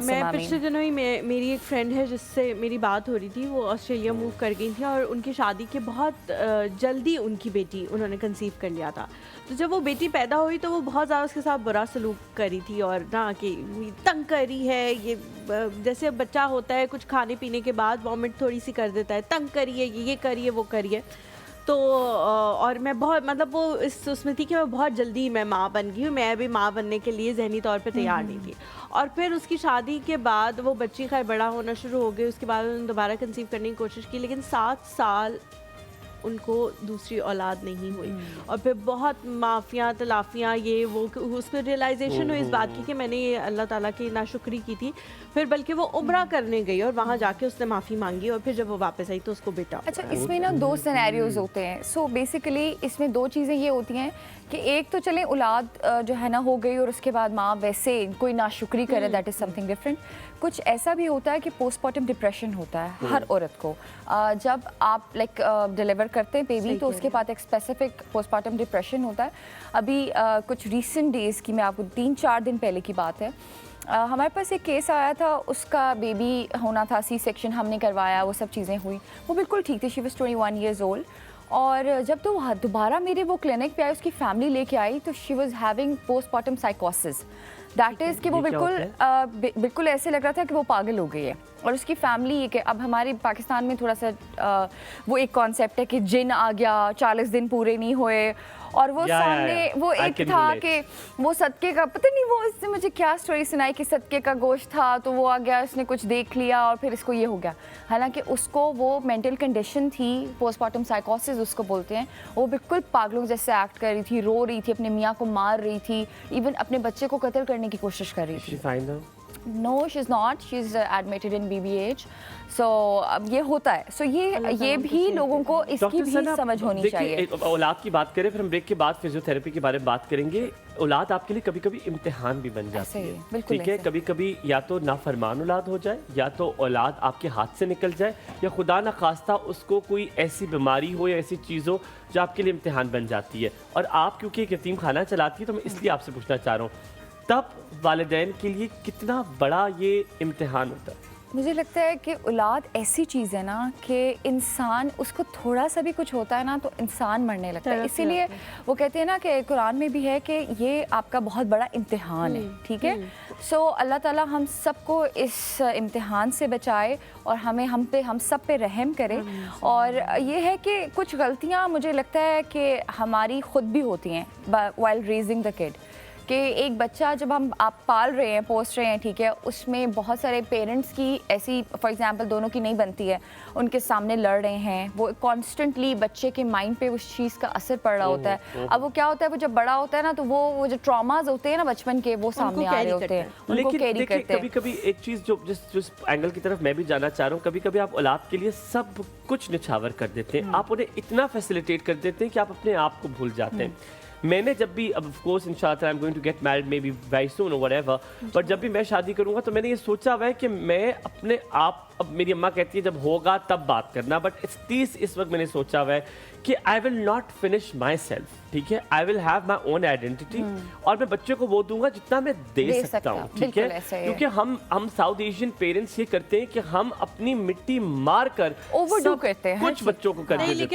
میں پچھلے دنوں ہی میری ایک فرینڈ ہے جس سے میری بات ہو رہی تھی, وہ آسٹریلیا موو کر گئی تھیں اور ان کی شادی کے بہت جلدی ان کی بیٹی انہوں نے کنسیو کر لیا تھا. تو جب وہ بیٹی پیدا ہوئی تو وہ بہت زیادہ اس کے ساتھ برا سلوک کری تھی اور نہ کہ تنگ کری ہے, یہ جیسے بچہ ہوتا ہے کچھ کھانے پینے کے بعد وامٹ تھوڑی سی کر دیتا ہے, تنگ کریے, یہ کریے وہ کریے. تو اور میں بہت مطلب وہ اس میں تھی کہ میں بہت جلدی میں ماں بن گئی ہوں, میں بھی ماں بننے کے لیے ذہنی طور پہ تیار نہیں تھی. اور پھر اس کی شادی کے بعد وہ بچی خیر بڑا ہونا شروع ہو گئی, اس کے بعد انہوں نے دوبارہ کنسیو کرنے کی کوشش کی, لیکن 7 سال ان کو دوسری اولاد نہیں ہوئی. اور پھر بہت معافیاں تلافیاں یہ وہ, اس میں ریئلائزیشن ہوئی اس بات کی کہ میں نے یہ اللہ تعالیٰ کی ناشکری کی تھی. پھر بلکہ وہ عمرہ کرنے گئی اور وہاں جا کے اس نے معافی مانگی اور پھر جب وہ واپس آئی تو اس کو بیٹا. اچھا, اس میں نا 2 سینیریوز ہوتے ہیں. سو بیسیکلی اس میں 2 چیزیں یہ ہوتی ہیں کہ ایک تو چلیں اولاد جو ہے نا ہو گئی اور اس کے بعد ماں ویسے کوئی ناشکری کرے, that is some thing different. کچھ ایسا بھی ہوتا ہے کہ پوسٹ پارٹم ڈپریشن ہوتا ہے ہر عورت کو. جب آپ لائک ڈلیور کرتے ہیں بیبی تو اس کے بعد ایک اسپیسیفک پوسٹ پارٹم ڈپریشن ہوتا ہے. ابھی کچھ ریسنٹ ڈیز کی, میں آپ کو 3-4 دن پہلے کی بات ہے, ہمارے پاس ایک کیس آیا تھا, اس کا بیبی ہونا تھا, سی سیکشن ہم نے کروایا, وہ سب چیزیں ہوئی, وہ بالکل ٹھیک تھی, شی واز 21 ایئرز اولڈ. اور جب تو دوبارہ میرے وہ کلینک پہ آئی, اس کی فیملی لے کے آئی, تو she was having post partum سائیکوسس. دیٹ از کہ وہ بالکل ایسے لگ رہا تھا کہ وہ پاگل ہو گئی ہے. اور اس کی فیملی یہ کہ اب ہمارے پاکستان میں تھوڑا سا وہ ایک کانسیپٹ ہے کہ جن آ گیا, 40 دن پورے نہیں ہوئے, اور وہ سامنے وہ ایک تھا کہ وہ صدقے کا, پتہ نہیں وہ اس نے مجھے کیا سٹوری سنائی کہ صدقے کا گوشت تھا تو وہ آ گیا, اس نے کچھ دیکھ لیا اور پھر اس کو یہ ہو گیا. حالانکہ اس کو وہ مینٹل کنڈیشن تھی, پوسٹ پارٹم سائیکوسس اس کو بولتے ہیں. وہ بالکل پاگلوں جیسے ایکٹ کر رہی تھی, رو رہی تھی, اپنے میاں کو مار رہی تھی, ایون اپنے بچے کو قتل کرنے کی کوشش کر رہی تھی. No, she's not. She's admitted in BBH. So اب یہ ہوتا ہے. So یہ بھی لوگوں کو اس کی بھی سمجھ ہونی چاہیے. اولاد کی بات کریں, پھر ہم بریک کے بعد فزیو تھراپی کے بارے میں بات کریں گے. اولاد آپ کے لیے کبھی کبھی امتحان بھی بن جاتی ہے, ٹھیک ہے. کبھی کبھی یا تو نافرمان اولاد ہو جائے, یا تو اولاد آپ کے ہاتھ سے نکل جائے, یا خدا نخواستہ اس کو کوئی ایسی بیماری ہو یا ایسی چیز ہو جو آپ کے لیے امتحان بن جاتی ہے. اور آپ کیونکہ ایک یتیم خانہ چلاتی ہے تو میں اس لیے آپ سے پوچھنا چاہ رہا ہوں, تب والدین کے لیے کتنا بڑا یہ امتحان ہوتا ہے؟ مجھے لگتا ہے کہ اولاد ایسی چیز ہے نا کہ انسان, اس کو تھوڑا سا بھی کچھ ہوتا ہے نا تو انسان مرنے لگتا ہے. اسی لیے وہ کہتے ہیں نا کہ قرآن میں بھی ہے کہ یہ آپ کا بہت بڑا امتحان ہے, ٹھیک ہے. سو اللہ تعالیٰ ہم سب کو اس امتحان سے بچائے اور ہم سب پہ رحم کرے. اور یہ ہے کہ کچھ غلطیاں مجھے لگتا ہے کہ ہماری خود بھی ہوتی ہیں while raising the kid. کہ ایک بچہ جب آپ پال رہے ہیں, پوس رہے ہیں, ٹھیک ہے, اس میں بہت سارے پیرنٹس کی ایسی, فار ایگزامپل دونوں کی نہیں بنتی ہے, ان کے سامنے لڑ رہے ہیں, وہ کانسٹنٹلی بچے کے مائنڈ پہ اس چیز کا اثر پڑ رہا ہوتا ہے. اب وہ کیا ہوتا ہے, وہ جب بڑا ہوتا ہے نا تو وہ جو ٹراماز ہوتے ہیں نا بچپن کے, وہ سامنے آ رہے ہوتے ہیں, ان کو کیری کرتے ہیں. کبھی کبھی ایک چیز جو جس اینگل کی طرف میں بھی جانا چاہ رہا ہوں, کبھی کبھی آپ اولاد کے لیے سب کچھ نچھاور کر دیتے ہیں, آپ انہیں اتنا فیسیلیٹیٹ کر دیتے ہیں کہ آپ اپنے آپ کو بھول جاتے ہیں. میں نے جب بھی, اب آف کورس انشاءاللہ I am going to get married maybe very soon اور وٹ ایور, بٹ جب بھی میں شادی کروں گا تو میں نے یہ سوچا ہوا ہے کہ میں اپنے آپ, اب میری اماں کہتی ہے جب ہوگا تب بات کرنا, بٹ اس وقت میں نے سوچا ہوا ہے کہ I will not finish myself, ٹھیک ہے, آئی will have my own identity, اور میں بچے کو وہ دوں گا جتنا میں دے سکتا ہوں, ٹھیک ہے. کیونکہ ہم ساؤتھ ایشین پیرنٹس یہ کرتے ہیں کہ ہم اپنی مٹی مار کر اوور ڈو کرتے ہیں, کچھ بچوں کو کر دیتے ہیں.